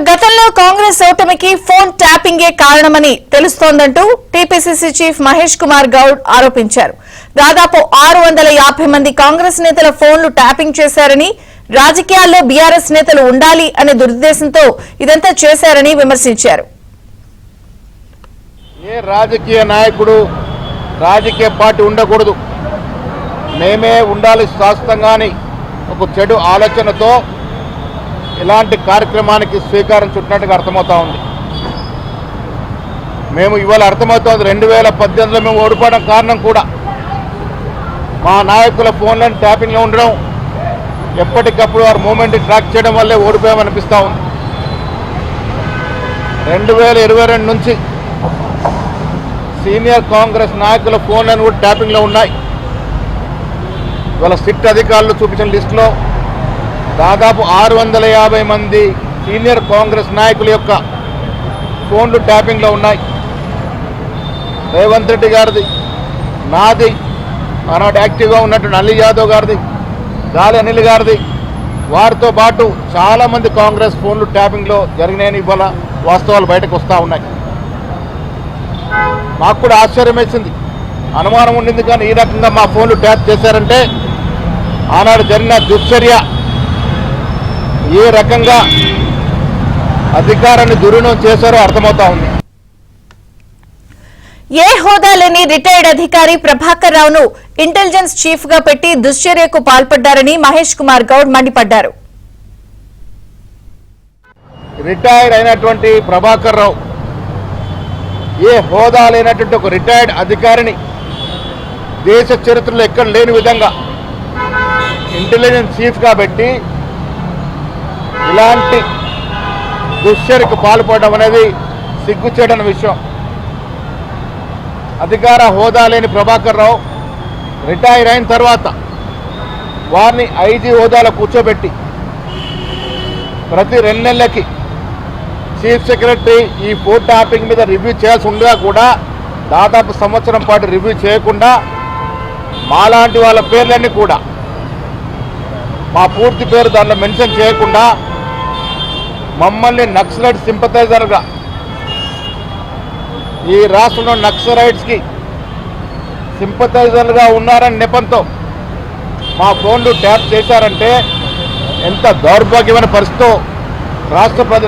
గతంలో కాంగ్రెస్ ఓటమికి ఫోన్ ట్యాపింగే కారణమని తెలుస్తోందంటూ టీపీసీసీ చీఫ్ మహేష్ కుమార్ గౌడ్ ఆరోపించారు. దాదాపు 650 మంది కాంగ్రెస్ నేతల ఫోన్లు ట్యాపింగ్ చేశారని, రాజకీయాల్లో బీఆర్ఎస్ నేతలు ఉండాలి అనే దురుద్దేశంతో ఇదంతా చేశారని విమర్శించారు. ఏ రాజకీయ నాయకుడు రాజకీయ పార్టీ ఉండకూడదు, మేమే ఉండాలి శాశ్వతంగాని ఒక చెడు ఆలోచనతో ఇలాంటి కార్యక్రమానికి స్వీకారం చుట్టినట్టుగా అర్థమవుతా ఉంది. మేము ఇవాళ అర్థమవుతోంది 2018లో మేము ఓడిపోవడం కారణం కూడా మా నాయకుల ఫోన్లను ట్యాపింగ్లో ఉండడం, ఎప్పటికప్పుడు వారి మూమెంట్ ట్రాక్ చేయడం వల్లే ఓడిపోయామనిపిస్తూ ఉంది. 2022 నుంచి సీనియర్ కాంగ్రెస్ నాయకుల ఫోన్లను కూడా ట్యాపింగ్లో ఉన్నాయి. ఇవాళ సిట్ అధికారులు చూపించిన లిస్టులో దాదాపు 650 మంది సీనియర్ కాంగ్రెస్ నాయకుల యొక్క ఫోన్లు ట్యాపింగ్లో ఉన్నాయి. రేవంత్ రెడ్డి గారిది, నాది, ఆనాడు యాక్టివ్గా ఉన్నటువంటి అలీ యాదవ్ గారిది, గాలి అనిల్ గారిది, వారితో పాటు చాలామంది కాంగ్రెస్ ఫోన్లు ట్యాపింగ్లో జరిగినాయని ఇవాళ వాస్తవాలు బయటకు వస్తూ ఉన్నాయి. మాకు కూడా ఆశ్చర్యం వేసింది, అనుమానం ఉండింది. కానీ ఈ రకంగా మా ఫోన్లు ట్యాప్ చేశారంటే ఆనాడు జరిగిన దుశ్చర్య, ఏ రకంగా అధికారాన్ని దుర్వినియోగం చేశారో అర్థమవుతా ఉంది. ఏ హోదా లేని రిటైర్డ్ అధికారి ప్రభాకర్ రావును ఇంటెలిజెన్స్ చీఫ్ గా పెట్టి దుశ్చర్యకు పాల్పడ్డారని మహేష్ కుమార్ గౌడ్ మండిపడ్డారు. రిటైర్డ్ అయినటువంటి ప్రభాకర్ రావు ఏ హోదా లేనటువంటి ఒక రిటైర్డ్ అధికారిని దేశ చరిత్రలో ఎక్కడ లేని విధంగా ఇంటెలిజెన్స్ చీఫ్గా పెట్టి ఇలాంటి దుశ్చర్యకు పాల్పడడం అనేది సిగ్గుచేటని విషయం. అధికార హోదా లేని ప్రభాకర్ రావు రిటైర్ అయిన తర్వాత వారిని ఐజీ హోదాలో కూర్చోబెట్టి ప్రతి 2 నెలలకి చీఫ్ సెక్రటరీ ఈ ఫోన్ ట్యాపింగ్ మీద రివ్యూ చేయాల్సి ఉండగా కూడా దాదాపు సంవత్సరం పాటు రివ్యూ చేయకుండా మాలాంటి వాళ్ళ పేర్లన్నీ కూడా మా పూర్తి పేరు దానిలో మెన్షన్ చేయకుండా మమ్మల్ని నక్సలైట్ సింపథైజర్గా, ఈ రాష్ట్రంలో నక్సలైట్స్కి సింపథైజర్గా ఉన్నారని నెపంతో మా ఫోన్లు ట్యాప్ చేశారంటే ఎంత దౌర్భాగ్యమైన పరిస్థితితో రాష్ట్ర ప్రజలు